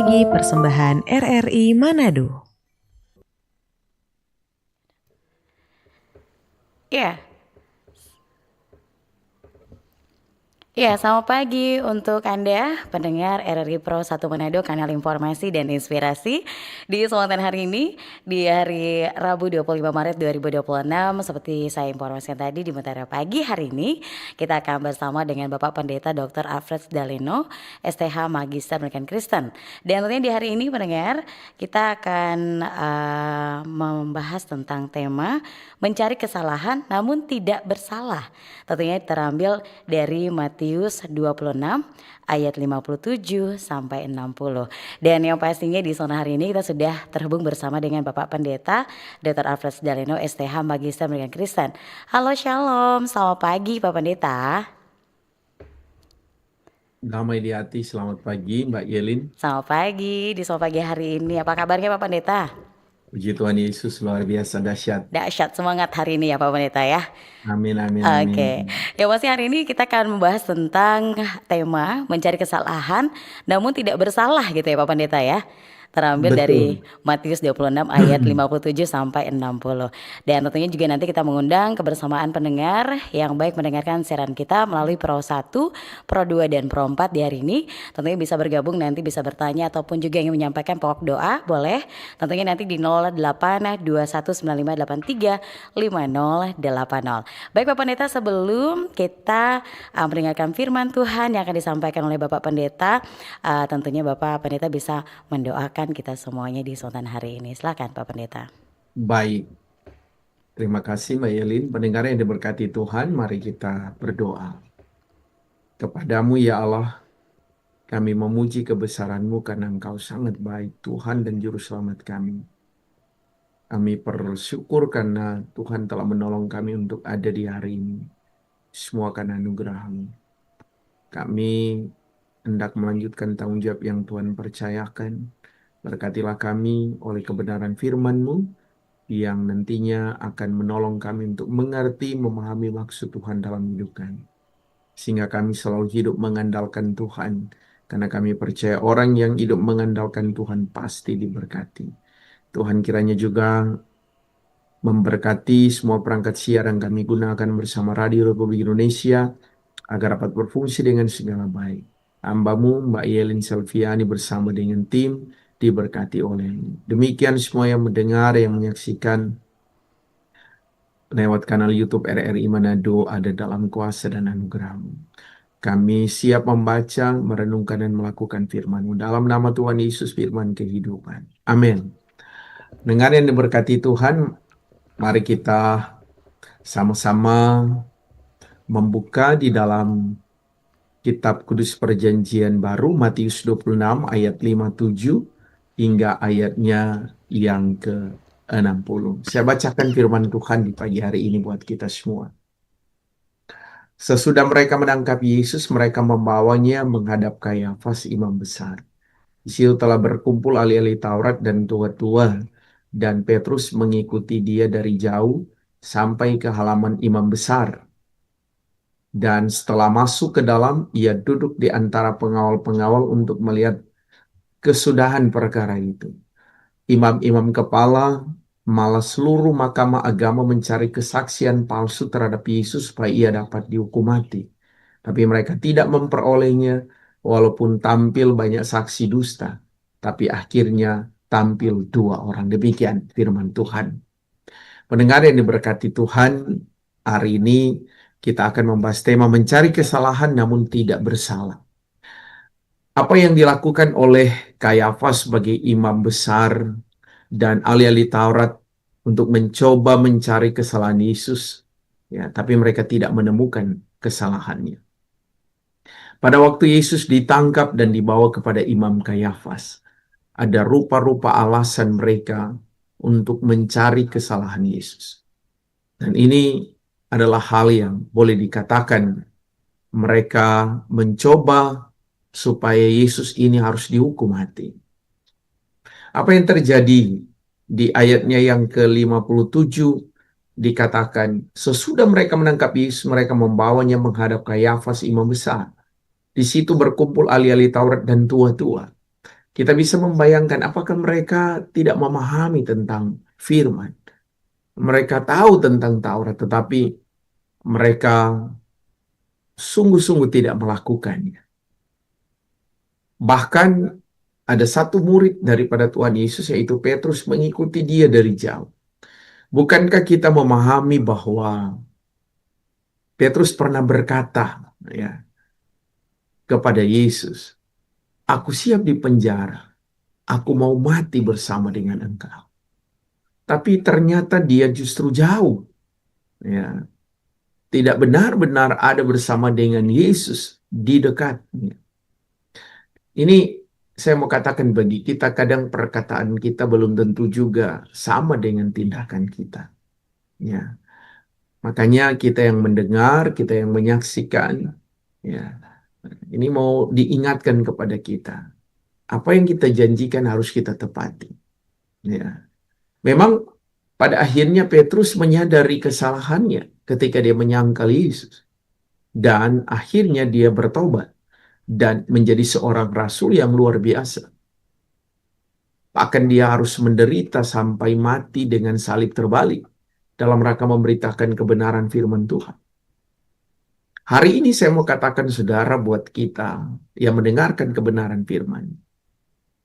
Pagi persembahan RRI Manado. Ya, ya, selamat pagi untuk Anda pendengar RRI Pro 1 Manado, kanal informasi dan inspirasi. Di kesempatan hari ini, di hari Rabu 25 Maret 2026, seperti saya informasikan tadi di Mutiara Pagi hari ini, kita akan bersama dengan Bapak Pendeta Dr. Alfred Daleno, STH Magister Pendidikan Kristen. Dan tentunya di hari ini pendengar, kita akan membahas tentang tema mencari kesalahan namun tidak bersalah. Tentunya terambil dari Matius 26 ayat 57 sampai 60. Dan yang pastinya di zona hari ini kita sudah terhubung bersama dengan Bapak Pendeta Dr. Alfred Daleno, STH Magister Pendidikan Kristen. Halo, Shalom, selamat pagi Pak Pendeta. Damai di hati, selamat pagi Mbak Yelin. Selamat pagi, di selamat pagi hari ini. Apa kabarnya Pak Pendeta? Puji Tuhan Yesus, luar biasa dahsyat. Dahsyat, semangat hari ini ya Pak Pendeta ya. Amin, amin, amin. Oke, ya pasti hari ini kita akan membahas tentang tema mencari kesalahan namun tidak bersalah gitu ya Pak Pendeta ya. Terambil dari Betul. Matius 26 ayat 57 sampai 60. Dan tentunya juga nanti kita mengundang kebersamaan pendengar yang baik mendengarkan siaran kita melalui Pro 1, Pro 2 dan Pro 4 di hari ini. Tentunya bisa bergabung, nanti bisa bertanya ataupun juga ingin menyampaikan pokok doa boleh. Tentunya nanti di 082195835080. Baik Bapak Pendeta, sebelum kita mendengarkan firman Tuhan yang akan disampaikan oleh Bapak Pendeta, tentunya Bapak Pendeta bisa mendoakan kita semuanya di Sultan hari ini. Silakan Pak Pendeta. Baik, terima kasih Mbak Yelin. Pendengar yang diberkati Tuhan, mari kita berdoa. Kepadamu ya Allah, kami memuji kebesaran-Mu karena Engkau sangat baik, Tuhan dan Juru Selamat kami. Kami bersyukur karena Tuhan telah menolong kami untuk ada di hari ini. Semua karena anugerah-Mu. Kami hendak melanjutkan tanggung jawab yang Tuhan percayakan. Berkatilah kami oleh kebenaran firman-Mu yang nantinya akan menolong kami untuk mengerti, memahami maksud Tuhan dalam hidup kami. Sehingga kami selalu hidup mengandalkan Tuhan. Karena kami percaya orang yang hidup mengandalkan Tuhan pasti diberkati. Tuhan kiranya juga memberkati semua perangkat siar yang kami gunakan bersama Radio Republik Indonesia agar dapat berfungsi dengan segala baik. Hamba-Mu Mbak Yelin Selviani bersama dengan tim diberkati oleh-Mu. Demikian semua yang mendengar, yang menyaksikan lewat kanal YouTube RRI Manado ada dalam kuasa dan anugerah-Mu. Kami siap membaca, merenungkan dan melakukan firman-Mu dalam nama Tuhan Yesus, firman kehidupan. Amin. Dengar yang diberkati Tuhan, mari kita sama-sama membuka di dalam Kitab Kudus Perjanjian Baru Matius 26 ayat 57 hingga ayatnya yang ke-60. Saya bacakan firman Tuhan di pagi hari ini buat kita semua. Sesudah mereka menangkap Yesus, mereka membawanya menghadap Kayafas imam besar. Di situ telah berkumpul ahli-ahli Taurat dan tua-tua, dan Petrus mengikuti dia dari jauh sampai ke halaman imam besar. Dan setelah masuk ke dalam, ia duduk di antara pengawal-pengawal untuk melihat kesudahan perkara itu. Imam-imam kepala, malah seluruh mahkamah agama mencari kesaksian palsu terhadap Yesus supaya ia dapat dihukum mati. Tapi mereka tidak memperolehnya, walaupun tampil banyak saksi dusta. Tapi akhirnya tampil 2 orang. Demikian firman Tuhan. Pendengar yang diberkati Tuhan, hari ini kita akan membahas tema mencari kesalahan namun tidak bersalah. Apa yang dilakukan oleh Kayafas sebagai imam besar dan ahli-ahli Taurat untuk mencoba mencari kesalahan Yesus, ya, tapi mereka tidak menemukan kesalahannya. Pada waktu Yesus ditangkap dan dibawa kepada Imam Kayafas, ada rupa-rupa alasan mereka untuk mencari kesalahan Yesus. Dan ini adalah hal yang boleh dikatakan mereka mencoba supaya Yesus ini harus dihukum mati. Apa yang terjadi di ayatnya yang ke-57 dikatakan, sesudah mereka menangkap Yesus, mereka membawanya menghadap Kayafas imam besar. Di situ berkumpul ahli-ahli Taurat dan tua-tua. Kita bisa membayangkan apakah mereka tidak memahami tentang firman. Mereka tahu tentang Taurat, tetapi mereka sungguh-sungguh tidak melakukannya. Bahkan ada satu murid daripada Tuhan Yesus, yaitu Petrus, mengikuti dia dari jauh. Bukankah kita memahami bahwa Petrus pernah berkata ya kepada Yesus, "Aku siap di penjara, aku mau mati bersama dengan Engkau." Tapi ternyata dia justru jauh, ya, tidak benar-benar ada bersama dengan Yesus di dekatnya. Ini saya mau katakan bagi kita, kadang perkataan kita belum tentu juga sama dengan tindakan kita. Ya, makanya kita yang mendengar, kita yang menyaksikan, ya, ini mau diingatkan kepada kita. Apa yang kita janjikan harus kita tepati. Ya, memang pada akhirnya Petrus menyadari kesalahannya ketika dia menyangkal Yesus. Dan akhirnya dia bertobat dan menjadi seorang rasul yang luar biasa. Bahkan dia harus menderita sampai mati dengan salib terbalik dalam rangka memberitakan kebenaran firman Tuhan. Hari ini saya mau katakan saudara, buat kita yang mendengarkan kebenaran firman,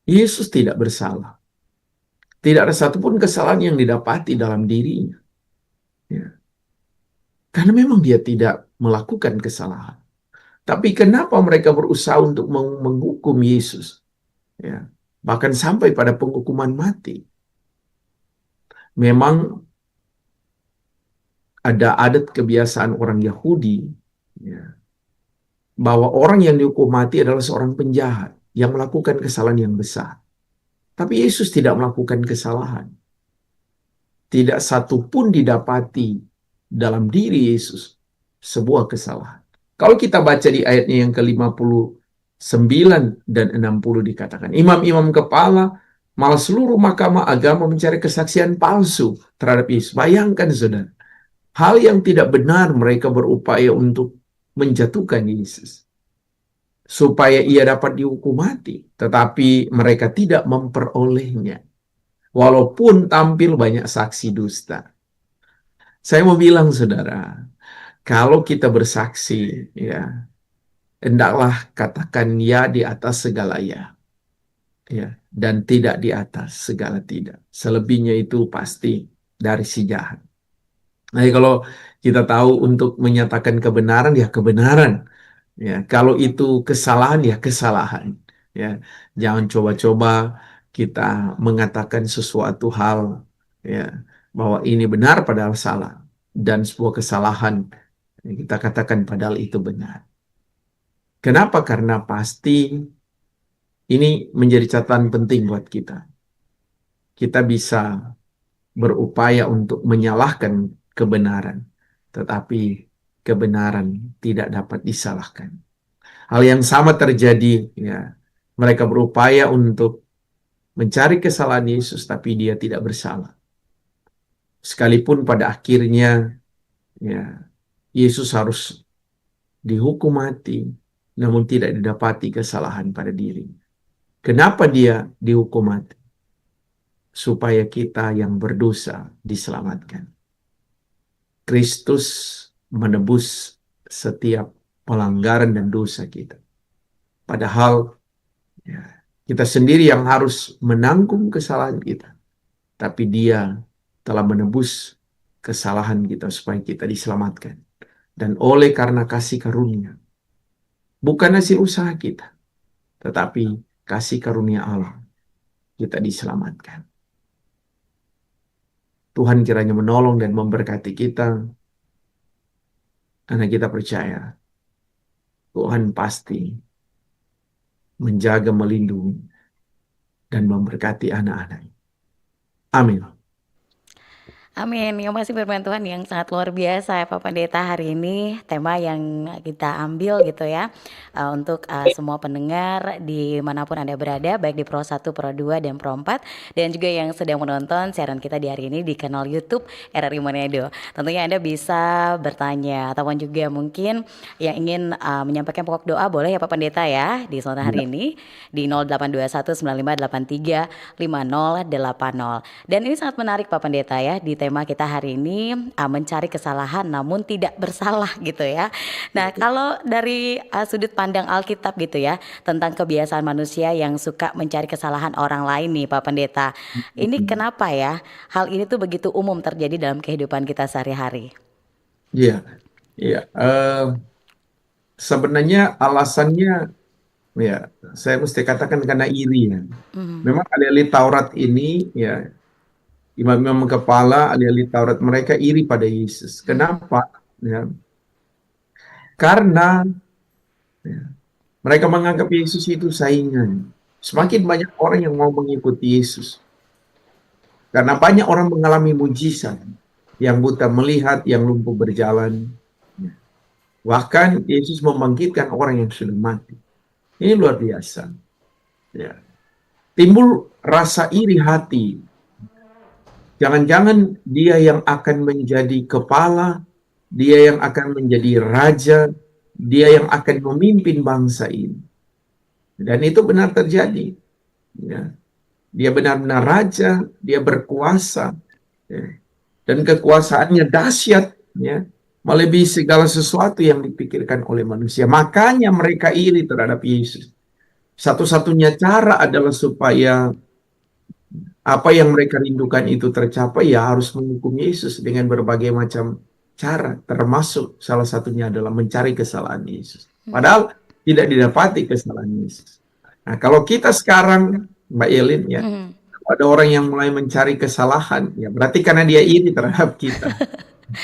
Yesus tidak bersalah. Tidak ada satupun kesalahan yang didapati dalam dirinya. Ya. Karena memang dia tidak melakukan kesalahan. Tapi kenapa mereka berusaha untuk menghukum Yesus? Ya. Bahkan sampai pada penghukuman mati. Memang ada adat kebiasaan orang Yahudi, ya, bahwa orang yang dihukum mati adalah seorang penjahat yang melakukan kesalahan yang besar. Tapi Yesus tidak melakukan kesalahan. Tidak satu pun didapati dalam diri Yesus sebuah kesalahan. Kalau kita baca di ayatnya yang ke-59 dan 60 dikatakan, imam-imam kepala malah seluruh mahkamah agama mencari kesaksian palsu terhadap Yesus. Bayangkan saudara, hal yang tidak benar mereka berupaya untuk menjatuhkan Yesus supaya ia dapat dihukum mati, tetapi mereka tidak memperolehnya. Walaupun tampil banyak saksi dusta. Saya mau bilang saudara, kalau kita bersaksi, ya, hendaklah katakan ya di atas segala ya, ya, dan tidak di atas segala tidak. Selebihnya itu pasti dari si jahat. Nah, kalau kita tahu untuk menyatakan kebenaran, ya kebenaran. Ya, kalau itu kesalahan, ya kesalahan. Ya, jangan coba-coba kita mengatakan sesuatu hal, ya, bahwa ini benar padahal salah, dan sebuah kesalahan kita katakan padahal itu benar. Kenapa? Karena pasti ini menjadi catatan penting buat kita. Kita bisa berupaya untuk menyalahkan kebenaran, tetapi kebenaran tidak dapat disalahkan. Hal yang sama terjadi, ya. Mereka berupaya untuk mencari kesalahan Yesus, tapi dia tidak bersalah. Sekalipun pada akhirnya, ya, Yesus harus dihukum mati, namun tidak didapati kesalahan pada diri. Kenapa dia dihukum mati? Supaya kita yang berdosa diselamatkan. Kristus menebus setiap pelanggaran dan dosa kita. Padahal, ya, kita sendiri yang harus menanggung kesalahan kita. Tapi dia telah menebus kesalahan kita supaya kita diselamatkan. Dan oleh karena kasih karunia, bukan hasil usaha kita, tetapi kasih karunia Allah, kita diselamatkan. Tuhan kiranya menolong dan memberkati kita, karena kita percaya Tuhan pasti menjaga, melindungi, dan memberkati anak-anaknya. Amin. Amin, yang masih firman Tuhan yang sangat luar biasa ya Pak Pendeta. Hari ini tema yang kita ambil gitu ya, untuk semua pendengar dimanapun Anda berada, baik di Pro 1, Pro 2, dan Pro 4, dan juga yang sedang menonton siaran kita di hari ini di kanal YouTube RRI Manado. Tentunya Anda bisa bertanya ataupun juga mungkin yang ingin menyampaikan pokok doa, boleh ya Pak Pendeta ya di sore Ya, hari ini di 082195835080. Dan ini sangat menarik Pak Pendeta ya, di tema kita hari ini mencari kesalahan namun tidak bersalah gitu ya. Nah, kalau dari sudut pandang Alkitab gitu ya, tentang kebiasaan manusia yang suka mencari kesalahan orang lain nih Pak Pendeta. Ini kenapa ya hal ini tuh begitu umum terjadi dalam kehidupan kita sehari-hari? iya, iya. Sebenarnya alasannya, ya, saya mesti katakan karena iri ya. Memang ahli-ahli Taurat ini, ya, imam-imam kepala ahli-ahli Taurat mereka iri pada Yesus. Kenapa? Ya, karena mereka menganggap Yesus itu saingan. Semakin banyak orang yang mau mengikuti Yesus. Karena banyak orang mengalami mujizat. Yang buta melihat, yang lumpuh berjalan. Bahkan Yesus membangkitkan orang yang sudah mati. Ini luar biasa. Ya. Timbul rasa iri hati. Jangan-jangan dia yang akan menjadi kepala, dia yang akan menjadi raja, dia yang akan memimpin bangsa ini. Dan itu benar terjadi. Ya. Dia benar-benar raja, dia berkuasa, ya. Dan kekuasaannya dahsyat, ya, melebihi segala sesuatu yang dipikirkan oleh manusia. Makanya mereka iri terhadap Yesus. Satu-satunya cara adalah supaya apa yang mereka rindukan itu tercapai, ya harus menghukum Yesus dengan berbagai macam cara, termasuk salah satunya adalah mencari kesalahan Yesus. Padahal tidak didapati kesalahan Yesus. Nah, kalau kita sekarang, Mbak Yelin, ya, ada orang yang mulai mencari kesalahan, ya berarti karena dia iri terhadap kita.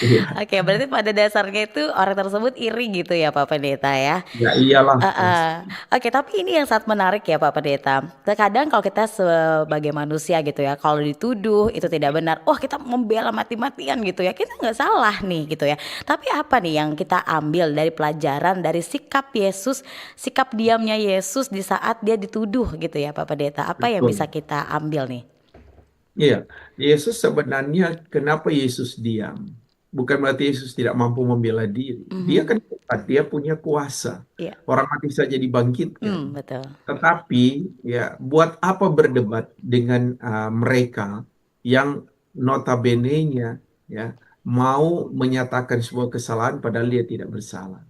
Iya, Oke, berarti pada dasarnya itu orang tersebut iri gitu ya Pak Pendeta ya. ya iyalah. Heeh. Oke, tapi ini yang sangat menarik ya Pak Pendeta. Terkadang kalau kita sebagai manusia gitu ya, kalau dituduh itu tidak benar, wah kita membela mati-matian gitu ya, kita nggak salah nih gitu ya. Tapi apa nih yang kita ambil dari pelajaran dari sikap Yesus, sikap diamnya Yesus di saat dia dituduh gitu ya Pak Pendeta? Apa yang bisa Betul. kita ambil nih? Iya, Yesus sebenarnya kenapa Yesus diam? Bukan berarti Yesus tidak mampu membela diri. Dia Mhm. kan kuat, dia punya kuasa. Iya. Orang mati saja dibangkitkan. Betul. Tetapi ya buat apa berdebat dengan mereka yang notabene-nya ya mau menyatakan sebuah kesalahan padahal dia tidak bersalah.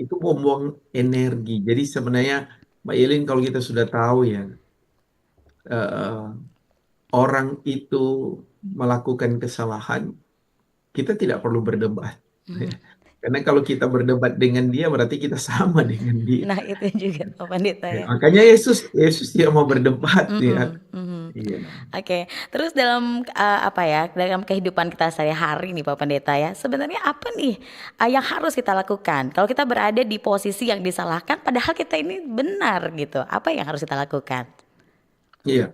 Itu buang-buang energi. Jadi sebenarnya Mbak Yelin kalau kita sudah tahu ya eh, orang itu melakukan kesalahan, kita tidak perlu berdebat. Ya. Karena kalau kita berdebat dengan dia berarti kita sama dengan dia. Nah itu juga Pak Pendeta Ya, ya. makanya Yesus Yesus tidak mau berdebat ya. Mhm, mhm. Iya. Oke, terus dalam apa ya, dalam kehidupan kita sehari-hari nih Pak Pendeta ya, sebenarnya apa nih yang harus kita lakukan? Kalau kita berada di posisi yang disalahkan, padahal kita ini benar gitu, apa yang harus kita lakukan? Iya.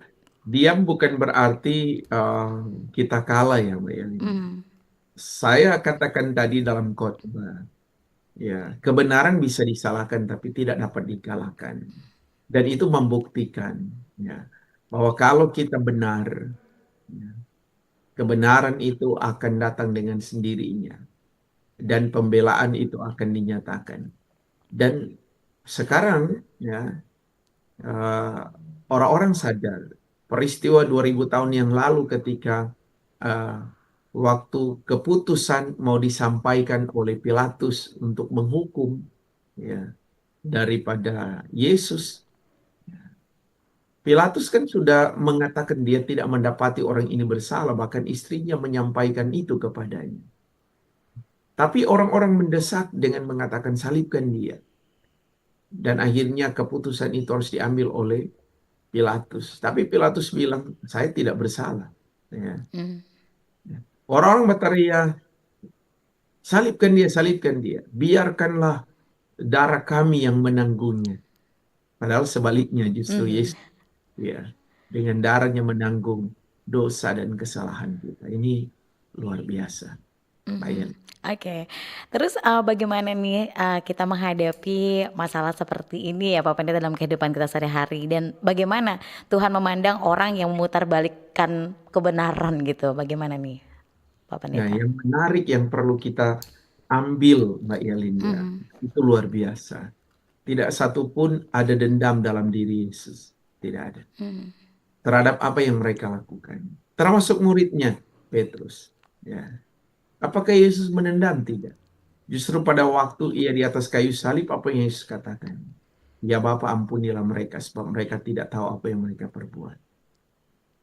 Diam bukan berarti kita kalah ya, Mbak Yelin. Mhm, Saya katakan tadi dalam khotbah, ya, kebenaran bisa disalahkan tapi tidak dapat dikalahkan. Dan itu membuktikan ya, bahwa kalau kita benar, ya, kebenaran itu akan datang dengan sendirinya dan pembelaan itu akan dinyatakan. Dan sekarang ya eh, orang-orang sadar peristiwa 2000 tahun yang lalu ketika eh, waktu keputusan mau disampaikan oleh Pilatus untuk menghukum ya daripada Yesus. Pilatus kan sudah mengatakan dia tidak mendapati orang ini bersalah, bahkan istrinya menyampaikan itu kepadanya. Tapi orang-orang mendesak dengan mengatakan salibkan dia. Dan akhirnya keputusan itu harus diambil oleh Pilatus. Tapi Pilatus bilang, saya tidak bersalah. Ya. mhm, Orang-orang berteriak, salibkan dia, salibkan dia. Biarkanlah darah kami yang menanggungnya. Padahal sebaliknya justru mhm. Yesus ya dengan darahnya menanggung dosa dan kesalahan kita. Ini luar biasa, Mbak Mhm. Yeli. Oke. Terus, bagaimana nih, kita menghadapi masalah seperti ini ya Pak Pendeta dalam kehidupan kita sehari-hari dan bagaimana Tuhan memandang orang yang memutarbalikkan kebenaran gitu, bagaimana nih Pak Nah, Pendeta? yang menarik yang perlu kita ambil, Mbak Yelin ya, Mhm, itu luar biasa. Tidak satu pun ada dendam dalam diri Yesus. Tidak ada. mhm, Terhadap apa yang mereka lakukan. Termasuk muridnya, Petrus. Ya. Apakah Yesus menendam? Tidak. Justru pada waktu ia di atas kayu salib, apa yang Yesus katakan? Ya Bapa, ampunilah mereka, sebab mereka tidak tahu apa yang mereka perbuat.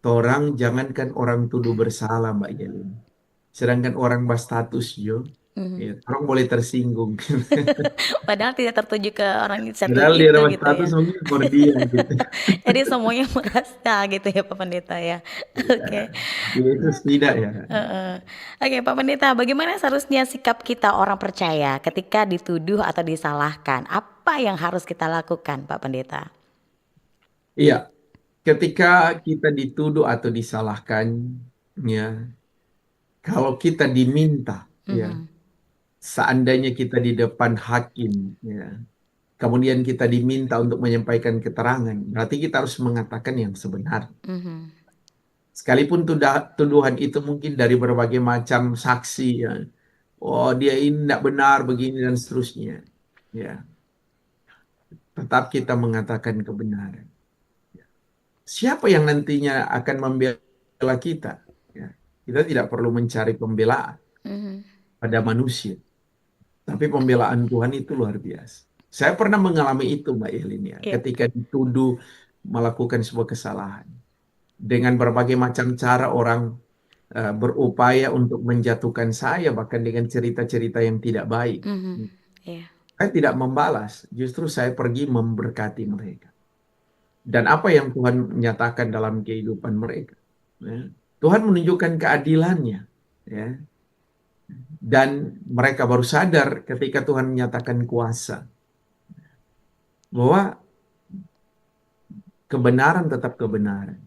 Orang, jangankan orang tuduh bersalah, Mbak Yelin. Sedangkan orang berstatus, Jo, mhm. ya, orang boleh tersinggung. Padahal tidak tertuju ke orang satu Padahal dia itu dapat gitu status ya. mungkin for dia gitu. Jadi semuanya merasa gitu ya Pak Pendeta ya. Ya, Oke. tapi Yesus tidak ya. Heeh. Oke, Pak Pendeta, bagaimana seharusnya sikap kita orang percaya ketika dituduh atau disalahkan? Apa yang harus kita lakukan, Pak Pendeta? Iya, ketika kita dituduh atau disalahkan, ya, kalau kita diminta, ya, Mhm, seandainya kita di depan hakim, ya, kemudian kita diminta untuk menyampaikan keterangan, berarti kita harus mengatakan yang sebenar. mhm, Sekalipun tuduhan itu mungkin dari berbagai macam saksi, ya, oh dia ini tidak benar begini dan seterusnya, ya, tetap kita mengatakan kebenaran. Siapa yang nantinya akan membela kita? Ya, kita tidak perlu mencari pembelaan mhm. pada manusia, tapi pembelaan Tuhan itu luar biasa. Saya pernah mengalami itu, Mbak Elin ya, Iya. ketika dituduh melakukan sebuah kesalahan. Dengan berbagai macam cara orang berupaya untuk menjatuhkan saya, bahkan dengan cerita-cerita yang tidak baik. Mhm. Iya. Saya tidak membalas, justru saya pergi memberkati mereka. Dan apa yang Tuhan nyatakan dalam kehidupan mereka. Ya. Tuhan menunjukkan keadilannya. Ya. Dan mereka baru sadar ketika Tuhan menyatakan kuasa. Bahwa kebenaran tetap kebenaran.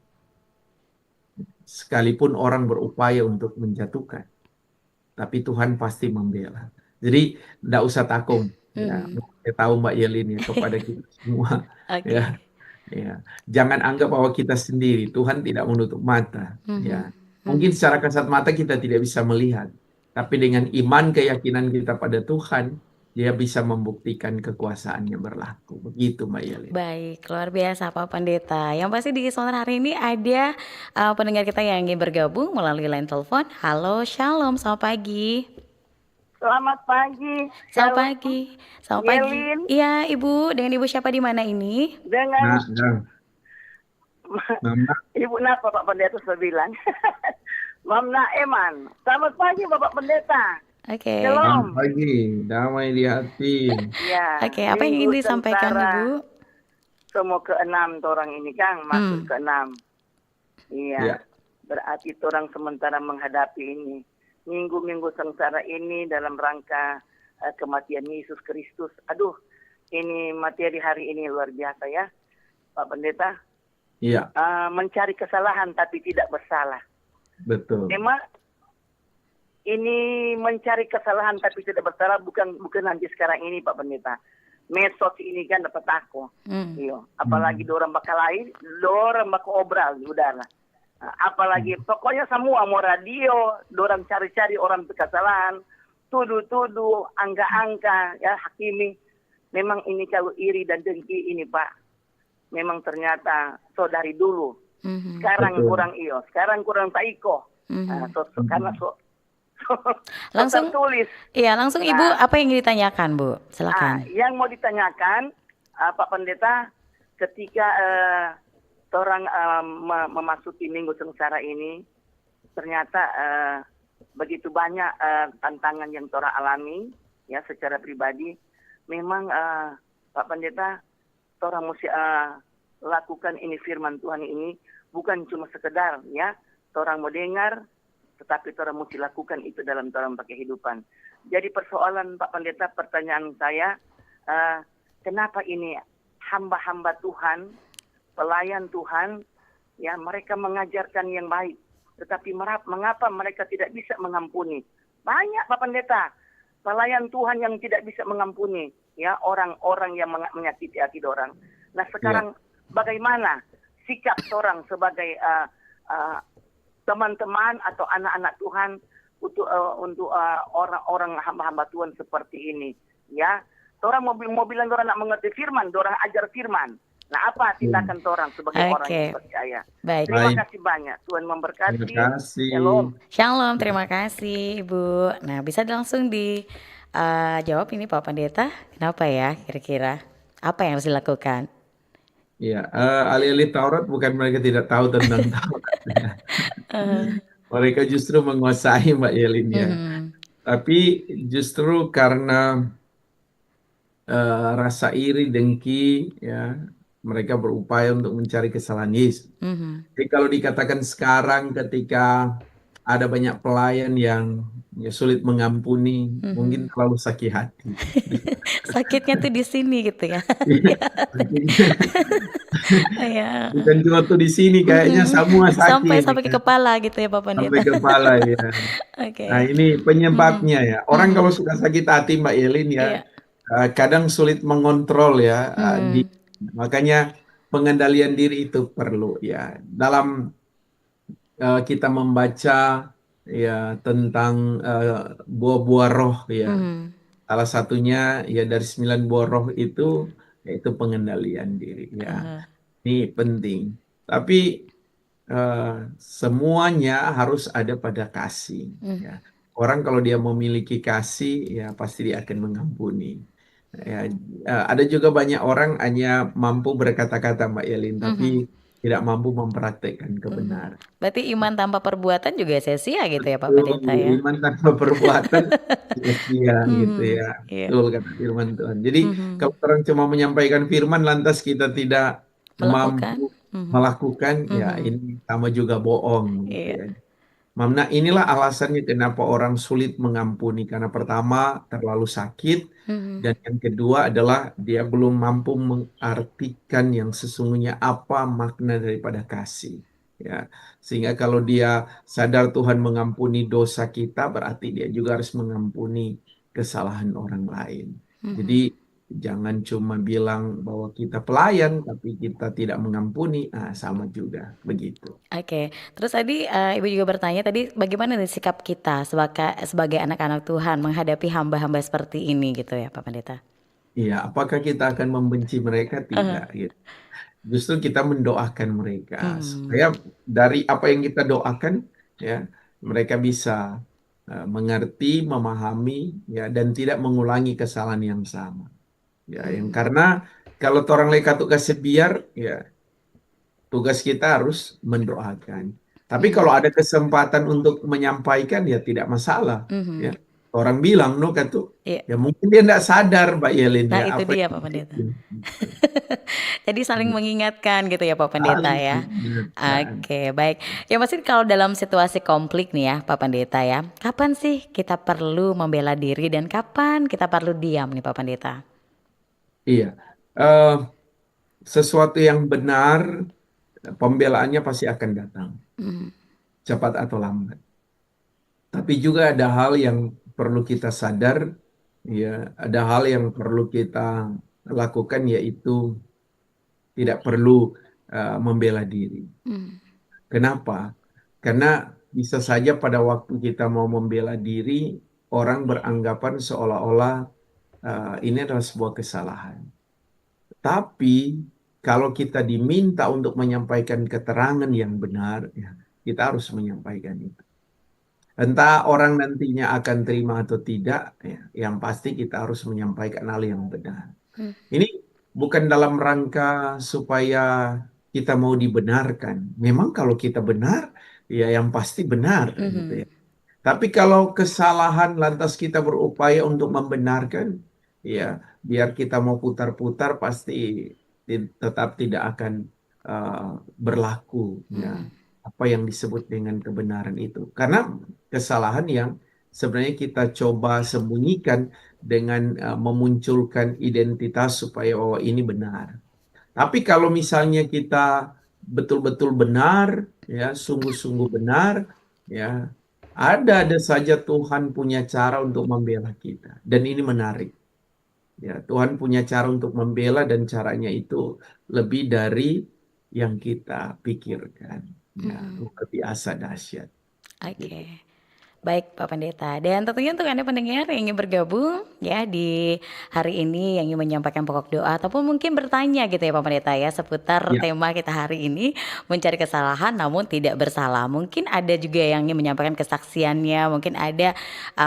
Sekalipun orang berupaya untuk menjatuhkan. Tapi Tuhan pasti membela. Jadi tidak usah takut. Ya. Mhm. Saya tahu Mbak Yelin ya, kepada kita semua. Ya. Oke. Ya, jangan anggap bahwa kita sendiri. Tuhan tidak menutup mata. Ya, Mhm, mungkin mhm. secara kasat mata kita tidak bisa melihat, tapi dengan iman keyakinan kita pada Tuhan, Dia bisa membuktikan kekuasaannya berlaku. Begitu, Mbak Yelin. Baik, luar biasa Pak Pendeta. Yang pasti di kesempatan hari ini ada pendengar kita yang ingin bergabung melalui line telepon. Halo, Shalom, selamat pagi. Selamat pagi, Selamat Shalom pagi. Selamat pagi. Yelin Iya, Ibu. Dengan Ibu siapa di mana ini? dengan Nah, Mama, Ibu Napa Pak Pendeta sudah bilang. Mam Naeman. Selamat pagi Bapak Pendeta. Oke. selamat Shalom. pagi, damai di hati. Ya, Oke, apa yang ingin Minggu disampaikan Sengsara Ibu? semua ke-6 orang ini Kang, masuk Hmm. ke-6. Iya, Ya, berarti orang sementara menghadapi ini. Minggu-minggu sengsara ini dalam rangka kematian Yesus Kristus. Aduh, ini materi hari ini luar biasa ya, Pak Pendeta. iya, Mencari kesalahan tapi tidak bersalah. betul. Memang ini mencari kesalahan tapi tidak bersalah bukan nanti sekarang ini Pak Pendeta. Medsos ini kan dapat aku. Hmm. Iya, apalagi dorang bakal lain, dorang bakal obral di udara. Apalagi pokoknya semua mau radio, dorang cari-cari orang berkesalahan, tuduh-tuduh, angka-angka, ya hakimi. Memang ini kalau iri dan dengki ini Pak, memang ternyata saudari dulu. Mhm. Sekarang Betul. kurang iyo, sekarang kurang taiko. Mhm. Karena Langsung, tertulis. iya langsung Ibu Nah, apa yang ingin ditanyakan Bu? Silakan. yang mau ditanyakan Pak Pendeta, ketika orang memasuki Minggu Sengsara ini, ternyata begitu banyak tantangan yang orang alami, ya secara pribadi. Memang Pak Pendeta, orang mesti lakukan ini firman Tuhan ini bukan cuma sekedar ya, orang mau dengar, tetapi orang mesti lakukan itu dalam orang kehidupan. Jadi persoalan Pak Pendeta, pertanyaan saya, kenapa ini hamba-hamba Tuhan, pelayan Tuhan, ya mereka mengajarkan yang baik, tetapi mengapa mereka tidak bisa mengampuni? Banyak Pak Pendeta, pelayan Tuhan yang tidak bisa mengampuni ya orang-orang yang menyakiti hati orang. Nah sekarang bagaimana sikap orang sebagai teman-teman atau anak-anak Tuhan untuk orang-orang hamba-hamba Tuhan seperti ini ya. Orang mau bilang orang nak mengerti firman, orang ajar firman. Nah, apa tindakan orang sebagai orang yang percaya? Baik. Terima kasih banyak. Tuhan memberkati. Terima kasih. Shalom. Shalom, terima kasih Ibu. Nah, bisa langsung dijawab ini Pak Pendeta. Kenapa ya kira-kira? Apa yang harus dilakukan? Ya, ahli-ahli Taurat bukan mereka tidak tahu tentang Taurat. Mereka justru menguasai Mbak Yelin ya. Tapi justru karena rasa iri, dengki, ya mereka berupaya untuk mencari kesalahan Yesus. Jadi kalau dikatakan sekarang ketika ada banyak pelayan yang sulit mengampuni, mungkin terlalu sakit hati. Sakitnya tuh di sini gitu ya. Bukan cuma tuh di sini, kayaknya semua sakit. Sampai ke kepala gitu ya Pak Pendeta. Sampai kepala ya. Nah ini penyebabnya ya. Orang kalau suka sakit hati Mbak Yelin ya, kadang sulit mengontrol ya. Makanya pengendalian diri itu perlu ya. Dalam kita membaca ya tentang buah-buah roh ya. Salah satunya ya dari 9 buah roh itu yaitu pengendalian diri ya. Ini penting. Tapi semuanya harus ada pada kasih ya. Orang kalau dia memiliki kasih ya pasti dia akan mengampuni. Ya, ada juga banyak orang hanya mampu berkata-kata Mbak Yelin, tapi tidak mampu mempraktekkan kebenaran. Berarti iman tanpa perbuatan juga sia-sia gitu ya Pak Pendeta ya? Iman tanpa perbuatan sia-sia gitu ya. Betul kata firman Tuhan. Jadi kalau orang cuma menyampaikan firman lantas kita tidak mampu melakukan, ya ini sama juga bohong gitu ya. Nah, inilah alasannya kenapa orang sulit mengampuni. Karena pertama terlalu sakit, dan yang kedua adalah dia belum mampu mengartikan yang sesungguhnya apa makna daripada kasih. Ya, sehingga kalau dia sadar Tuhan mengampuni dosa kita, berarti dia juga harus mengampuni kesalahan orang lain. Jadi jangan cuma bilang bahwa kita pelayan, tapi kita tidak mengampuni, sama juga begitu. Oke, terus tadi Ibu juga bertanya tadi bagaimana nih sikap kita sebagai anak-anak Tuhan menghadapi hamba-hamba seperti ini gitu ya Pak Pendeta? Iya, apakah kita akan membenci mereka? Tidak. Gitu. Justru kita mendoakan mereka supaya dari apa yang kita doakan, ya mereka bisa mengerti, memahami, ya dan tidak mengulangi kesalahan yang sama. Ya, yang karena kalau orang leka tugas sebiar, ya tugas kita harus mendoakan. Tapi kalau ada kesempatan untuk menyampaikan, ya tidak masalah. Ya. Orang bilang, no katu, ya mungkin dia tidak sadar, Mbak Yelin. Nah ya, itu apa dia Pak Pendeta. Jadi saling mengingatkan gitu ya Pak Pendeta ya. Oke, baik. Ya masih kalau dalam situasi konflik nih ya Pak Pendeta ya, kapan sih kita perlu membela diri dan kapan kita perlu diam nih Pak Pendeta? Iya, sesuatu yang benar, pembelaannya pasti akan datang, cepat atau lambat. Tapi juga ada hal yang perlu kita sadar, ya, ada hal yang perlu kita lakukan, yaitu tidak perlu membela diri. Kenapa? Karena bisa saja pada waktu kita mau membela diri, orang beranggapan seolah-olah ini adalah sebuah kesalahan. Tapi kalau kita diminta untuk menyampaikan keterangan yang benar, ya, kita harus menyampaikan itu. Entah orang nantinya akan terima atau tidak, ya, yang pasti kita harus menyampaikan hal yang benar. Ini bukan dalam rangka supaya kita mau dibenarkan. Memang kalau kita benar, ya yang pasti benar. Gitu ya. Tapi kalau kesalahan lantas kita berupaya untuk membenarkan, ya biar kita mau putar-putar pasti tetap tidak akan berlaku ya apa yang disebut dengan kebenaran itu, karena kesalahan yang sebenarnya kita coba sembunyikan dengan memunculkan identitas supaya ini benar. Tapi kalau misalnya kita betul-betul benar, ya, sungguh-sungguh benar, ya. Ada saja Tuhan punya cara untuk membela kita, dan ini menarik. Ya, Tuhan punya cara untuk membela dan caranya itu lebih dari yang kita pikirkan. Ya, Mhm. luar biasa dahsyat. Gitu. Oke. Baik Pak Pendeta, dan tentunya untuk Anda pendengar yang ingin bergabung ya di hari ini, yang ingin menyampaikan pokok doa ataupun mungkin bertanya gitu ya Pak Pendeta ya seputar Ya, tema kita hari ini, mencari kesalahan namun tidak bersalah. Mungkin ada juga yang ingin menyampaikan kesaksiannya, mungkin ada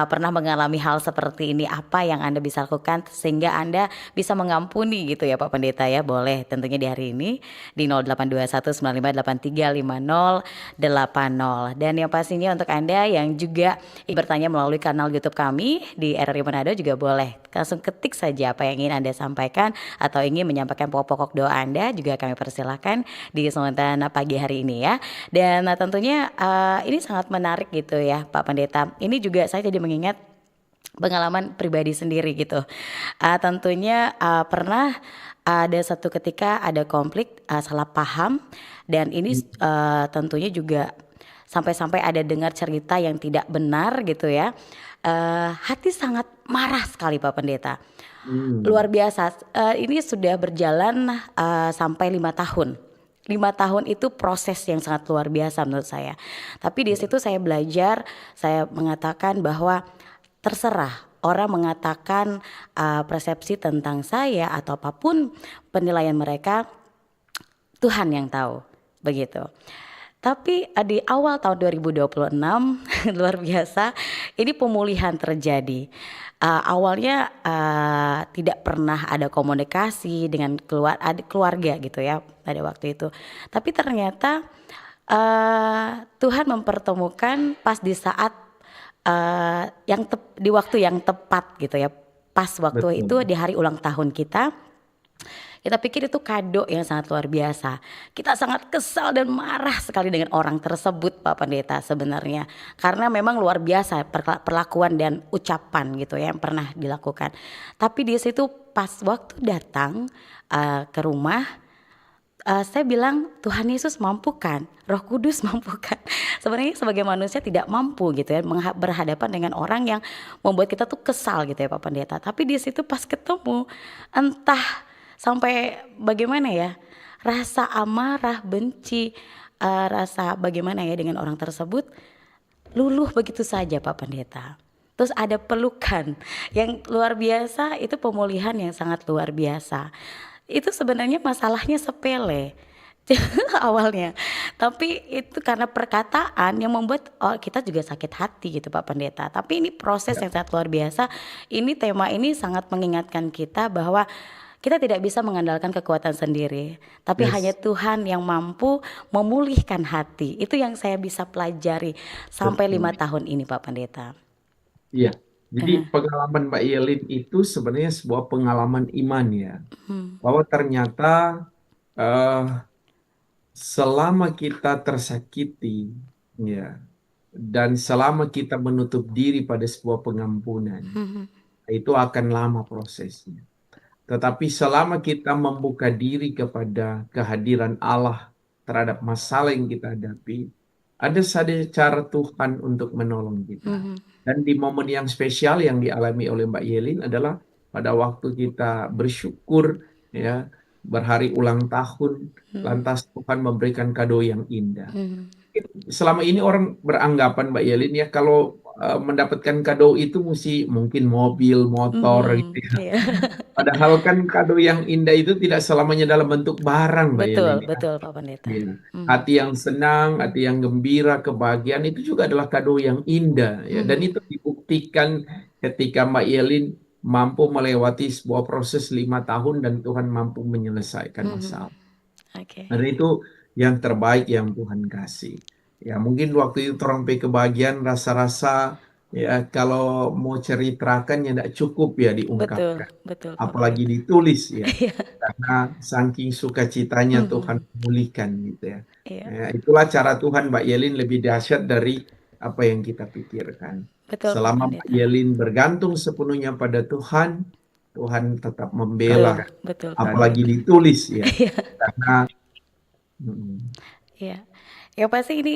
pernah mengalami hal seperti ini, apa yang Anda bisa lakukan sehingga Anda bisa mengampuni gitu ya Pak Pendeta ya. Boleh tentunya di hari ini di 082195835080. Dan yang pastinya untuk Anda yang juga ingin bertanya melalui kanal YouTube kami di RRI Manado juga boleh langsung ketik saja apa yang ingin Anda sampaikan atau ingin menyampaikan pokok-pokok doa Anda, juga kami persilahkan di kesempatan pagi hari ini ya. Dan tentunya ini sangat menarik gitu ya Pak Pendeta. Ini juga saya jadi mengingat pengalaman pribadi sendiri gitu. Tentunya pernah ada satu ketika ada konflik, salah paham, dan ini tentunya juga sampai-sampai ada dengar cerita yang tidak benar gitu ya. Hati sangat marah sekali Pak Pendeta. Luar biasa. Ini sudah berjalan sampai 5 tahun. 5 tahun itu proses yang sangat luar biasa menurut saya. Tapi di situ saya belajar, saya mengatakan bahwa terserah orang mengatakan persepsi tentang saya atau apapun penilaian mereka, Tuhan yang tahu, begitu. Tapi di awal tahun 2026 luar biasa, ini pemulihan terjadi. Awalnya tidak pernah ada komunikasi dengan keluarga gitu ya pada waktu itu. Tapi ternyata Tuhan mempertemukan pas di saat di waktu yang tepat gitu ya. Pas waktu itu betul. di hari ulang tahun kita. Kita pikir itu kado yang sangat luar biasa. Kita sangat kesal dan marah sekali dengan orang tersebut Pak Pendeta sebenarnya. Karena memang luar biasa perlakuan dan ucapan gitu ya yang pernah dilakukan. Tapi di situ pas waktu datang ke rumah, saya bilang Tuhan Yesus mampu kan, Roh Kudus mampu kan. Sebenarnya sebagai manusia tidak mampu gitu ya berhadapan dengan orang yang membuat kita tuh kesal gitu ya Pak Pendeta. Tapi di situ pas ketemu, entah sampai bagaimana ya, rasa amarah, benci, rasa bagaimana ya dengan orang tersebut luluh begitu saja Pak Pendeta. Terus ada pelukan yang luar biasa, itu pemulihan yang sangat luar biasa. Itu sebenarnya masalahnya sepele awalnya. Tapi itu karena perkataan yang membuat kita juga sakit hati gitu Pak Pendeta. Tapi ini proses Ya, yang sangat luar biasa. Ini tema ini sangat mengingatkan kita bahwa kita tidak bisa mengandalkan kekuatan sendiri, tapi hanya yes, Tuhan yang mampu memulihkan hati. Itu yang saya bisa pelajari sampai 5 tahun ini Pak Pendeta. iya. Jadi Eh, pengalaman Mbak Yelin itu sebenarnya sebuah pengalaman iman ya, hmm, bahwa ternyata eh, selama kita tersakiti, ya, dan selama kita menutup diri pada sebuah pengampunan, hmm, itu akan lama prosesnya. Tetapi selama kita membuka diri kepada kehadiran Allah terhadap masalah yang kita hadapi, ada saja cara Tuhan untuk menolong kita. hmm, Dan di momen yang spesial yang dialami oleh Mbak Yelin adalah pada waktu kita bersyukur, ya, berhari ulang tahun, hmm, lantas Tuhan memberikan kado yang indah. hmm, Selama ini orang beranggapan Mbak Yelin ya kalau mendapatkan kado itu mungkin mobil, motor gitu ya. iya. Padahal kan kado yang indah itu tidak selamanya dalam bentuk barang Mbak Betul, Yelin ya. betul Pak Pendeta. Iya. Hmm, Hati yang senang, hati yang gembira, kebahagiaan itu juga adalah kado yang indah ya. Dan hmm, itu dibuktikan ketika Mbak Yelin mampu melewati sebuah proses 5 tahun dan Tuhan mampu menyelesaikan hmm, masalah. oke. Dan itu yang terbaik yang Tuhan kasih. Ya mungkin waktu itu terompe kebahagiaan rasa-rasa ya kalau mau ceritakan ya tidak cukup ya Betul, diungkapkan. betul Pak Apalagi Pendeta. ditulis ya. Iya, Karena saking sukacitanya Tuhan hmm, memulihkan gitu ya. iya, Ya, itulah cara Tuhan Mbak Yelin lebih dahsyat dari apa yang kita pikirkan. betul Pak Selama Mbak Pendeta. Yelin bergantung sepenuhnya pada Tuhan, Tuhan tetap membela. Betul, betul Pak Apalagi Pendeta. ditulis ya. Iya, Karena Mm-mm. Iya. Yang pasti ini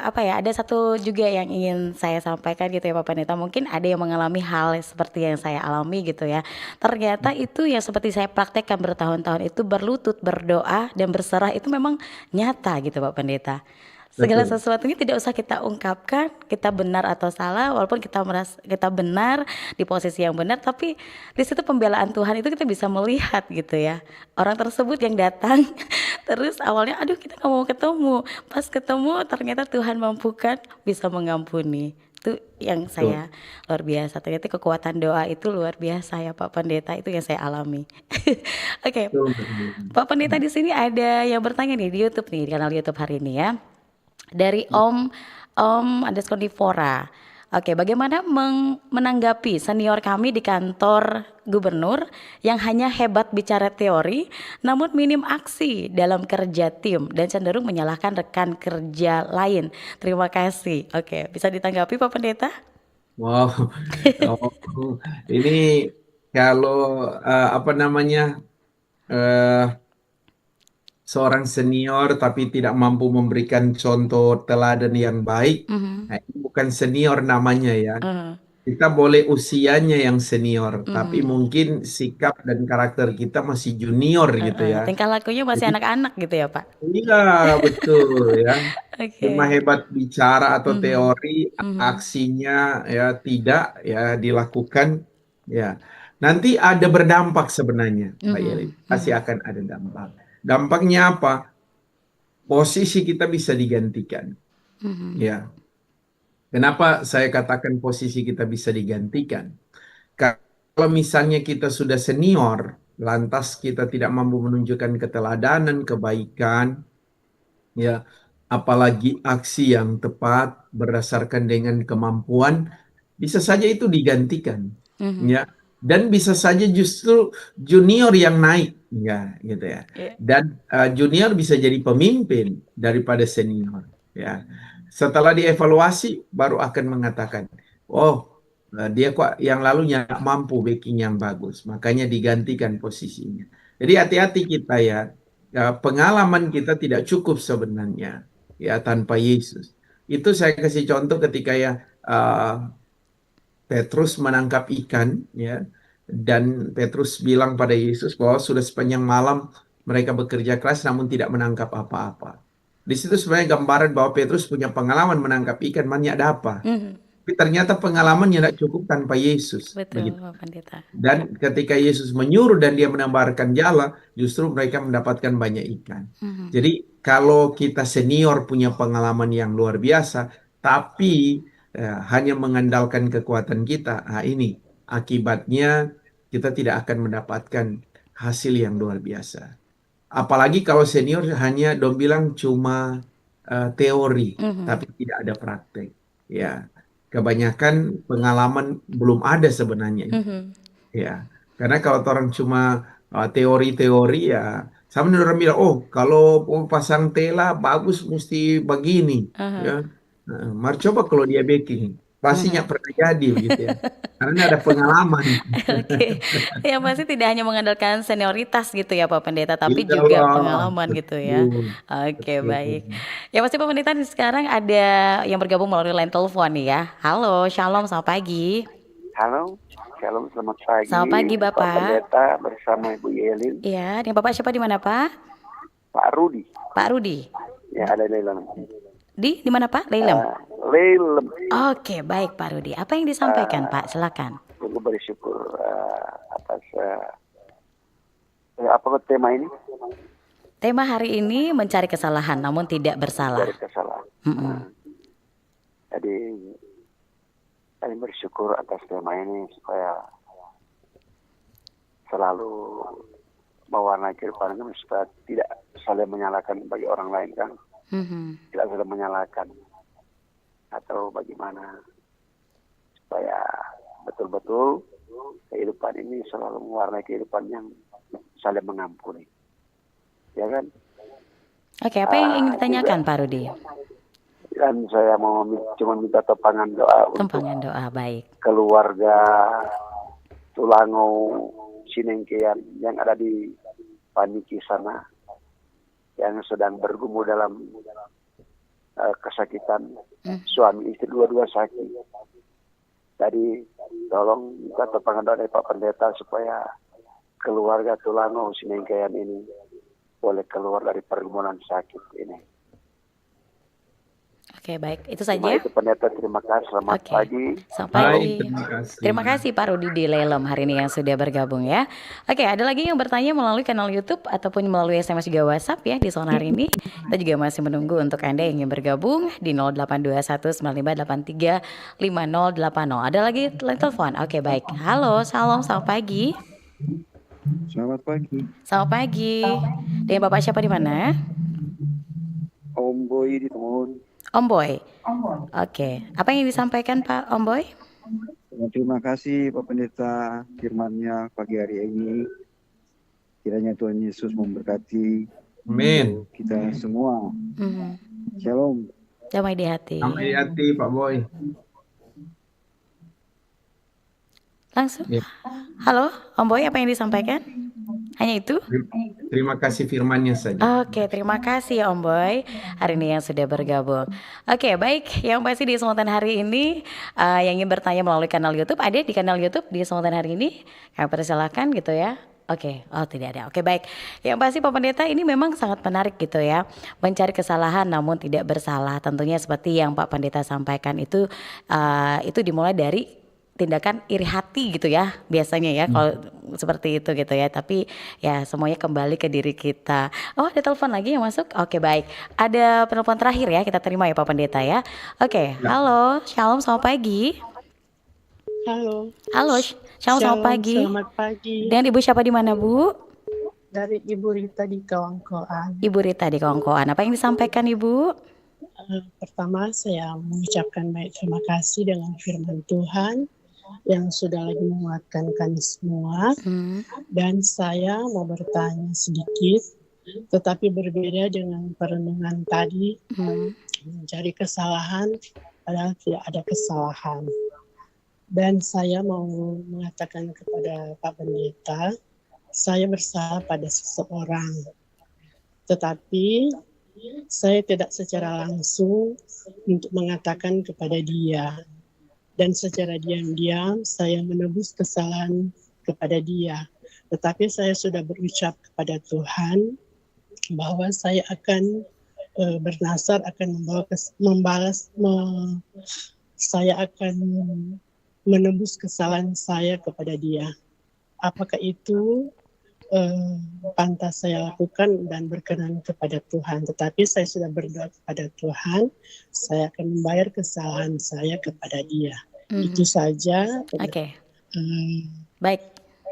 apa ya, ada satu juga yang ingin saya sampaikan gitu ya Pak Pendeta. Mungkin ada yang mengalami hal seperti yang saya alami gitu ya. Ternyata itu yang seperti saya praktekkan bertahun-tahun itu berlutut, berdoa dan berserah itu memang nyata gitu Pak Pendeta. Segala Betul. sesuatunya tidak usah kita ungkapkan, kita benar atau salah, walaupun kita merasa kita benar di posisi yang benar, tapi di situ pembelaan Tuhan itu kita bisa melihat gitu ya. Orang tersebut yang datang terus awalnya aduh kita nggak mau ketemu, pas ketemu ternyata Tuhan mampukan bisa mengampuni. Itu yang Betul. saya luar biasa. Ternyata kekuatan doa itu luar biasa ya Pak Pendeta, itu yang saya alami. Oke, Betul. Betul. Pak Pendeta di sini ada yang bertanya nih di YouTube nih, di kanal YouTube hari ini ya. Dari Om underscore Divora. Oke, bagaimana menanggapi senior kami di kantor gubernur yang hanya hebat bicara teori, namun minim aksi dalam kerja tim dan cenderung menyalahkan rekan kerja lain. Terima kasih. Oke, bisa ditanggapi Pak Pendeta? Wow. Oh, ini kalau apa namanya eh, seorang senior tapi tidak mampu memberikan contoh teladan yang baik, Mhm. nah, ini bukan senior namanya ya. Eh, Kita boleh usianya yang senior, tapi mhm. mungkin sikap dan karakter kita masih junior gitu ya. Tingkah lakunya masih Jadi anak-anak gitu ya Pak? iya betul ya. Cuma Oke. hebat bicara atau Mhm. teori, Mhm. aksinya ya tidak ya dilakukan ya. Nanti ada berdampak sebenarnya, Mbak Yeli. Mhm. Pasti Mhm. akan ada dampak. Dampaknya apa? Posisi kita bisa digantikan. Mhm. Ya, kenapa saya katakan posisi kita bisa digantikan? Kalau misalnya kita sudah senior, lantas kita tidak mampu menunjukkan keteladanan, kebaikan, ya, apalagi aksi yang tepat berdasarkan dengan kemampuan, bisa saja itu digantikan, Mhm. ya, dan bisa saja justru junior yang naik, ya, gitu ya, Iya. dan junior bisa jadi pemimpin daripada senior, ya. Setelah dievaluasi, baru akan mengatakan, oh, dia kok yang lalunya nggak mampu backing yang bagus, makanya digantikan posisinya. Jadi hati-hati kita ya. Ya, pengalaman kita tidak cukup sebenarnya ya tanpa Yesus. Itu saya kasih contoh ketika ya uh, Petrus menangkap ikan ya dan Petrus bilang pada Yesus bahwa sudah sepanjang malam mereka bekerja keras namun tidak menangkap apa-apa. Di situ sebenarnya gambaran bahwa Petrus punya pengalaman menangkap ikan banyak apa. Mhm. Tapi ternyata pengalamannya tidak cukup tanpa Yesus. Betul, Begitu. Pak Pendeta. Dan ketika Yesus menyuruh dan dia menambahkan jala, justru mereka mendapatkan banyak ikan. Mhm. Jadi kalau kita senior punya pengalaman yang luar biasa, tapi hanya mengandalkan kekuatan kita, nah ini akibatnya kita tidak akan mendapatkan hasil yang luar biasa. Apalagi kalau senior hanya dong bilang cuma teori, Mhm. tapi tidak ada praktek. Ya, kebanyakan pengalaman belum ada sebenarnya. Mhm. Ya, karena kalau orang cuma teori-teori ya, sama orang bilang, oh kalau mau pasang tela bagus mesti begini, ya. Aha. Mari coba kalau dia baking, pastinya Mhm. pernah jadi begitu ya, karena ada pengalaman. Oke, yang pasti tidak hanya mengandalkan senioritas gitu ya Pak Pendeta, tapi Iya juga lah, pengalaman gitu ya. betul, Oke, betul. baik. Yang pasti Pak Pendeta sekarang ada yang bergabung melalui line telepon nih ya. Halo, Shalom, selamat pagi. Halo, shalom, selamat Selamat pagi, pagi Pak Bapak. Pendeta bersama Ibu Yelin, Iya, dengan Bapak siapa di mana Pak? Pak Rudi, Pak Rudi. ya ada Leilem. Di mana Pak? Leilem. Leilem, Oke, baik Pak Rudi. Apa yang disampaikan Pak? Silakan. aku bersyukur atas apa tema ini Tema hari ini mencari kesalahan namun tidak bersalah. dari kesalahan. Mm-mm. Jadi saya bersyukur atas tema ini supaya selalu mewarnai kehidupan kami supaya tidak saling menyalahkan bagi orang lain kan, Mhm. tidak saling menyalahkan atau bagaimana supaya betul-betul kehidupan ini selalu mewarnai kehidupan yang saling mengampuni, ya kan? Oke, apa yang ingin Juga, ditanyakan Pak Rudi? dan saya mau cuma minta topangan doa untuk Tumpangan doa, baik. keluarga Tulangau Sinengkean yang ada di Paniki sana, yang sedang bergumul dalam kesakitan. Hmm. Suami istri dua-dua sakit. Jadi tolong minta topangan doa dari Pak Pendeta supaya keluarga Tulano Sinengkayan ini boleh keluar dari pergumulan sakit ini. Oke, baik. Itu Cuma saja. itu Pendeta, terima kasih. Selamat Oke. pagi. Selamat Baik, pagi. terima kasih. Terima kasih Pak Rudi di Lelem hari ini yang sudah bergabung ya. Oke, ada lagi yang bertanya melalui kanal YouTube ataupun melalui SMS juga WhatsApp ya di sore hari ini. Kita juga masih menunggu untuk Anda yang ingin bergabung di 082195835080. Ada lagi telepon. Oke, baik. Halo, salam, selamat pagi. Selamat pagi, Selamat pagi. Dengan Bapak siapa di mana? Om Boy di Temon. Om Boy. Oke, apa yang disampaikan Pak Om Boy? Terima kasih Pak Pendeta firman-Nya pagi hari ini. Kiranya Tuhan Yesus memberkati Amin. kita semua. Mhm. Shalom. Damai di hati. Sampai hati Pak Boy. Langsung. Ya. Halo, Om Boy, apa yang disampaikan? Hanya itu? Terima kasih firman-Nya saja. Oke, terima kasih Om Boy hari ini yang sudah bergabung. Oke, baik. Yang pasti di Sultan hari ini yang ingin bertanya melalui kanal YouTube, ada di kanal YouTube di Sultan hari ini. Kami persilahkan gitu ya. Oke, oh tidak ada. Oke, baik. Yang pasti Pak Pendeta ini memang sangat menarik gitu ya. Mencari kesalahan namun tidak bersalah. Tentunya seperti yang Pak Pendeta sampaikan itu dimulai dari tindakan iri hati gitu ya biasanya ya kalau seperti itu gitu ya, tapi ya semuanya kembali ke diri kita. Oh, ada telepon lagi yang masuk. Oke, baik, ada penelpon terakhir ya, kita terima ya Pak Pendeta ya. Oke, halo, shalom, selamat pagi. Halo, Halo, shalom, selamat pagi. selamat pagi. Dengan Ibu siapa di mana Bu? Dari Ibu Rita di Kawangkoan. Ibu Rita di Kongkoan. Apa yang disampaikan Ibu? Pertama, saya mengucapkan banyak terima kasih dengan firman Tuhan yang sudah lagi menguatkan kami semua. Dan saya mau bertanya sedikit, tetapi berbeda dengan perenungan tadi. Mencari kesalahan, padahal tidak ada kesalahan. Dan saya mau mengatakan kepada Pak Pendeta, saya bersalah pada seseorang. Tetapi saya tidak secara langsung untuk mengatakan kepada dia. Dan secara diam-diam saya menebus kesalahan kepada dia. Tetapi saya sudah berucap kepada Tuhan bahwa saya akan bernasar, akan saya akan menebus kesalahan saya kepada dia. Apakah itu pantas saya lakukan dan berkenan kepada Tuhan? Tetapi saya sudah berdoa kepada Tuhan, saya akan membayar kesalahan saya kepada dia. Itu saja Oke, baik.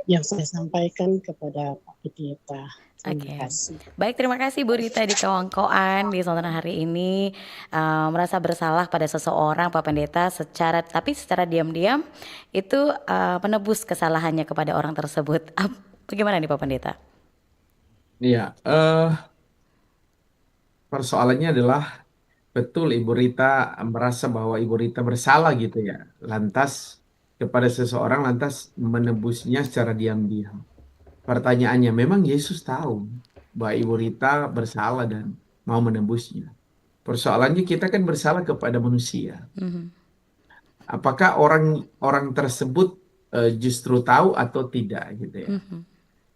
yang saya sampaikan kepada Pak Pendeta. Terima Oke. kasih. Baik, terima kasih Bu Rita di Kawangkoan di Sultan hari ini merasa bersalah pada seseorang Pak Pendeta tapi secara diam-diam itu menebus kesalahannya kepada orang tersebut. Bagaimana nih Pak Pendeta? Iya, persoalannya adalah betul Ibu Rita merasa bahwa Ibu Rita bersalah gitu ya. Lantas kepada seseorang lantas menebusnya secara diam-diam. Pertanyaannya, memang Yesus tahu bahwa Ibu Rita bersalah dan mau menebusnya. Persoalannya kita kan bersalah kepada manusia. Apakah orang tersebut justru tahu atau tidak gitu ya?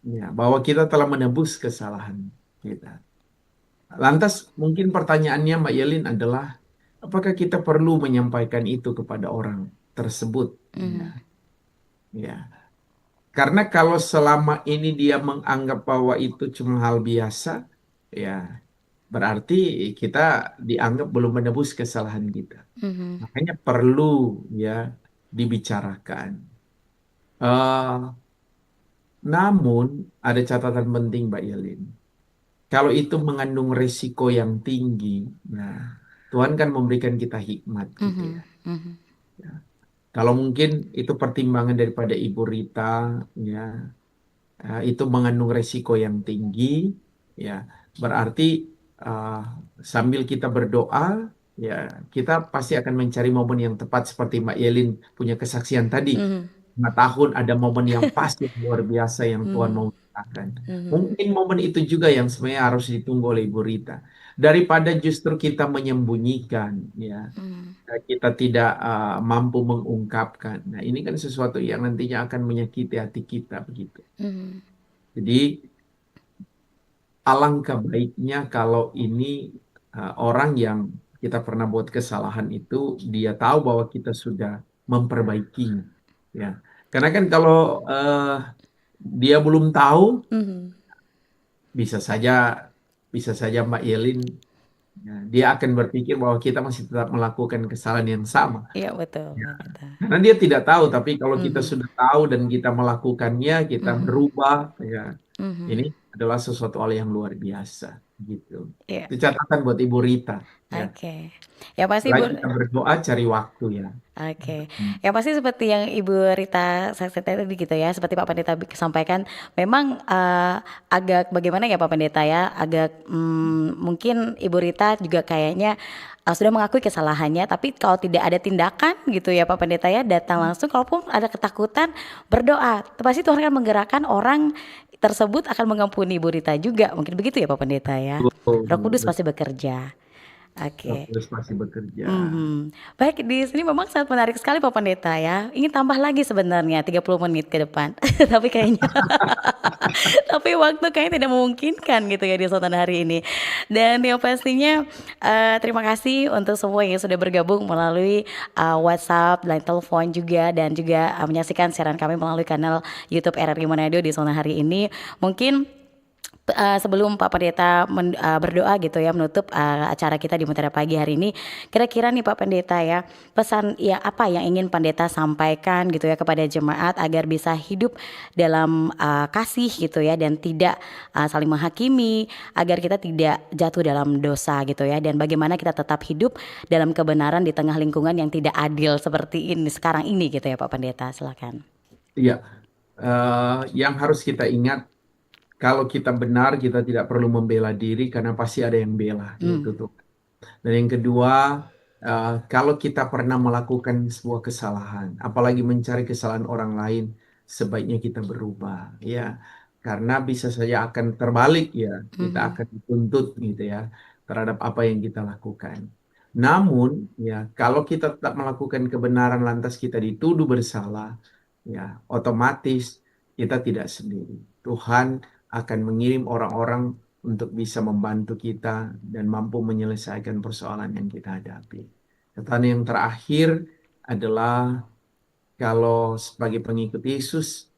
Ya, bahwa kita telah menebus kesalahan kita. Lantas mungkin pertanyaannya Mbak Yelin adalah, apakah kita perlu menyampaikan itu kepada orang tersebut? Ya. Karena kalau selama ini dia menganggap bahwa itu cuma hal biasa, ya berarti kita dianggap belum menebus kesalahan kita. Makanya perlu ya dibicarakan. Namun ada catatan penting Mbak Yelin. Kalau itu mengandung risiko yang tinggi, nah Tuhan kan memberikan kita hikmat gitu ya. Ya. Kalau mungkin itu pertimbangan daripada Ibu Rita, ya itu mengandung risiko yang tinggi, ya berarti sambil kita berdoa, ya kita pasti akan mencari momen yang tepat seperti Mbak Yelin punya kesaksian tadi. 5 tahun ada momen yang pas yang luar biasa yang Tuhan mau katakan. Mungkin momen itu juga yang sebenarnya harus ditunggu oleh Ibu Rita. Daripada justru kita menyembunyikan, ya, kita tidak mampu mengungkapkan. Nah, ini kan sesuatu yang nantinya akan menyakiti hati kita begitu. Jadi alangkah baiknya kalau ini orang yang kita pernah buat kesalahan itu dia tahu bahwa kita sudah memperbaikinya, ya. Karena kan kalau dia belum tahu, bisa saja Mbak Yelin, ya, dia akan berpikir bahwa kita masih tetap melakukan kesalahan yang sama. Iya betul, Ya. Pak Pendeta. Karena dia tidak tahu, tapi kalau kita sudah tahu dan kita melakukannya, kita berubah, ya, ini adalah sesuatu hal yang luar biasa, gitu. Iya. Itu catatan buat Ibu Rita. Ya. Oke. Ya pasti Lagi kita berdoa cari waktu, ya. Oke, yang pasti seperti yang Ibu Rita saksikan tadi gitu ya, seperti Pak Pendeta sampaikan, memang agak bagaimana ya Pak Pendeta ya, agak mungkin Ibu Rita juga kayaknya sudah mengakui kesalahannya, tapi kalau tidak ada tindakan gitu ya Pak Pendeta ya, datang langsung, kalaupun ada ketakutan, berdoa, pasti Tuhan akan menggerakkan orang tersebut akan mengampuni Ibu Rita juga, mungkin begitu ya Pak Pendeta ya. Roh Kudus pasti bekerja. Oke. Terus masih bekerja. Baik, di sini memang sangat menarik sekali Pak Pendeta ya. Ingin tambah lagi sebenarnya 30 menit ke depan. Tapi kayaknya tapi waktu kayaknya tidak memungkinkan gitu ya di Sultan hari ini. Dan yang pastinya terima kasih untuk semua yang sudah bergabung melalui WhatsApp, line telepon juga, dan juga menyaksikan siaran kami melalui kanal YouTube RRI Manado di Sultan hari ini. Mungkin sebelum Pak Pendeta berdoa gitu ya menutup acara kita di Mutiara Pagi hari ini, kira-kira nih Pak Pendeta ya, pesan ya apa yang ingin Pendeta sampaikan gitu ya kepada jemaat agar bisa hidup dalam kasih gitu ya, dan tidak saling menghakimi, agar kita tidak jatuh dalam dosa gitu ya, dan bagaimana kita tetap hidup dalam kebenaran di tengah lingkungan yang tidak adil seperti ini sekarang ini gitu ya Pak Pendeta, silakan. Iya, yang harus kita ingat, kalau kita benar, kita tidak perlu membela diri karena pasti ada yang bela, gitu tuh. Dan yang kedua, kalau kita pernah melakukan sebuah kesalahan, apalagi mencari kesalahan orang lain, sebaiknya kita berubah, ya. Karena bisa saja akan terbalik, ya. Kita akan dituntut, gitu ya, terhadap apa yang kita lakukan. Namun, ya, kalau kita tetap melakukan kebenaran lantas kita dituduh bersalah, ya, otomatis kita tidak sendiri. Tuhan akan mengirim orang-orang untuk bisa membantu kita dan mampu menyelesaikan persoalan yang kita hadapi. Catatan yang terakhir adalah kalau sebagai pengikut Yesus,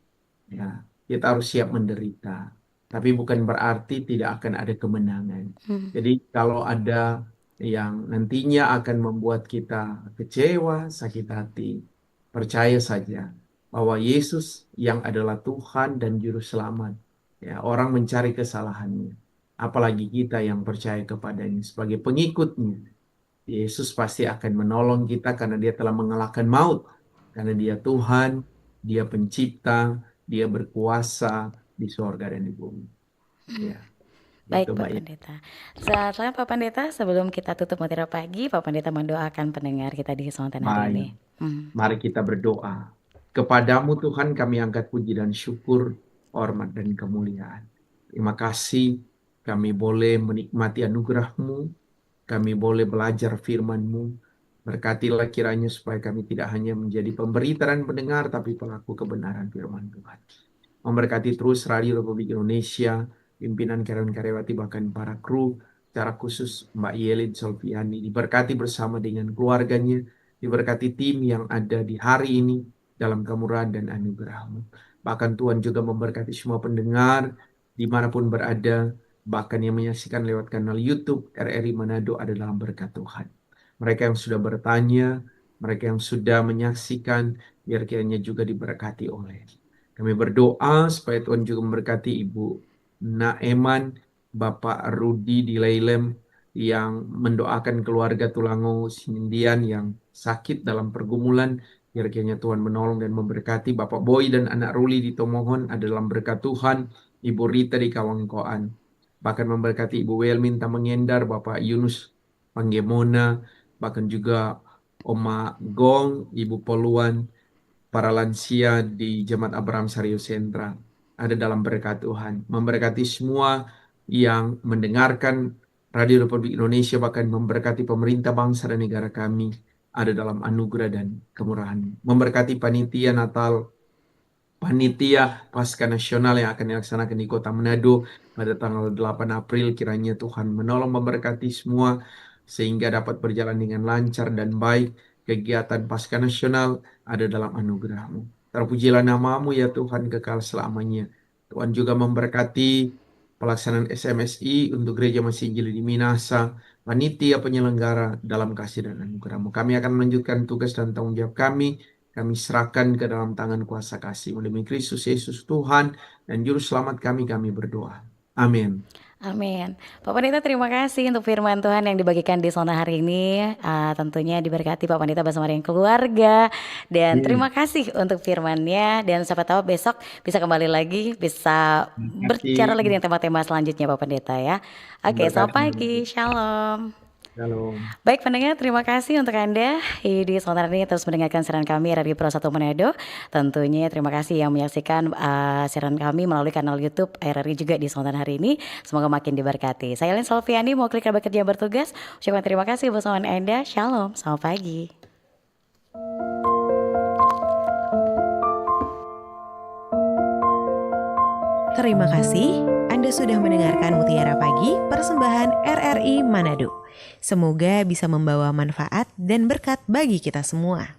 ya, kita harus siap menderita. Tapi bukan berarti tidak akan ada kemenangan. Jadi kalau ada yang nantinya akan membuat kita kecewa, sakit hati, percaya saja bahwa Yesus yang adalah Tuhan dan Juru Selamat, ya, orang mencari kesalahannya, apalagi kita yang percaya kepadanya sebagai pengikutnya, Yesus pasti akan menolong kita karena dia telah mengalahkan maut, karena dia Tuhan, dia pencipta, dia berkuasa di sorga dan di bumi. Ya, Baik itu Pak Pendeta. Selanjutnya Pak Pendeta, sebelum kita tutup Mutiara Pagi, Pak Pendeta mendoakan pendengar kita di Sultan hari ini. Mari kita berdoa. Kepadamu Tuhan kami angkat puji dan syukur, hormat dan kemuliaan. Terima kasih kami boleh menikmati anugerah-Mu, kami boleh belajar firman-Mu. Berkatilah kiranya supaya kami tidak hanya menjadi pemberita dan pendengar, tapi pelaku kebenaran firman Tuhan. Memberkati terus Radio Republik Indonesia, pimpinan karyawan-karyawati, bahkan para kru, secara khusus Mbak Yelin Solviani, diberkati bersama dengan keluarganya, diberkati tim yang ada di hari ini dalam kemurahan dan anugerah-Mu. Bahkan Tuhan juga memberkati semua pendengar dimanapun berada, bahkan yang menyaksikan lewat kanal YouTube RRI Manado ada dalam berkat Tuhan. Mereka yang sudah bertanya, mereka yang sudah menyaksikan, biar kiranya juga diberkati oleh. Kami berdoa supaya Tuhan juga memberkati Ibu Naeman, Bapak Rudi di Leilem, yang mendoakan keluarga Tulango Sindian yang sakit dalam pergumulan. Biar kiranya Tuhan menolong dan memberkati. Bapak Boy dan anak Ruli di Tomohon ada dalam berkat Tuhan. Ibu Rita di Kawangkoan. Bahkan memberkati Ibu Welmin Tamangendar, Bapak Yunus Panggemona, bahkan juga Oma Gong, Ibu Poluan, para lansia di Jemaat Abraham Sario Sentra ada dalam berkat Tuhan. Memberkati semua yang mendengarkan Radio Republik Indonesia, bahkan memberkati pemerintah bangsa dan negara kami ada dalam anugerah dan kemurahan. Memberkati panitia Natal, panitia Pasca Nasional yang akan dilaksanakan di Kota Manado pada tanggal 8 April. Kiranya Tuhan menolong memberkati semua sehingga dapat berjalan dengan lancar dan baik. Kegiatan Pasca Nasional ada dalam anugerah-Mu. Terpujilah nama-Mu ya Tuhan kekal selamanya. Tuhan juga memberkati pelaksanaan SMSI untuk Gereja Masih Injil di Minasa, panitia penyelenggara dalam kasih dan anugerah-Mu. Kami akan melanjutkan tugas dan tanggung jawab kami. Kami serahkan ke dalam tangan kuasa kasih-Mu demi Kristus Yesus Tuhan dan Juru Selamat kami berdoa. Amin. Amin. Pak Pendeta, terima kasih untuk firman Tuhan yang dibagikan di Zona hari ini. Tentunya diberkati Pak Pendeta bersama dengan keluarga. Dan terima kasih untuk firman-Nya. Dan siapa tahu besok bisa kembali lagi, bisa berbicara lagi dengan tema-tema selanjutnya Pak Pendeta ya. Oke, selamat pagi. Shalom. Shalom. Baik pendengar, terima kasih untuk Anda di sementara ini terus mendengarkan siaran kami RRI Pro 1 Manado. Tentunya terima kasih yang menyaksikan siaran kami melalui kanal YouTube RRI juga di sementara hari ini. Semoga makin diberkati. Saya Lin Solviani, mau klik bekerja bertugas. Ucapkan terima kasih bersama Anda. Shalom, selamat pagi. Terima kasih Anda sudah mendengarkan Mutiara Pagi persembahan RRI Manado. Semoga bisa membawa manfaat dan berkat bagi kita semua.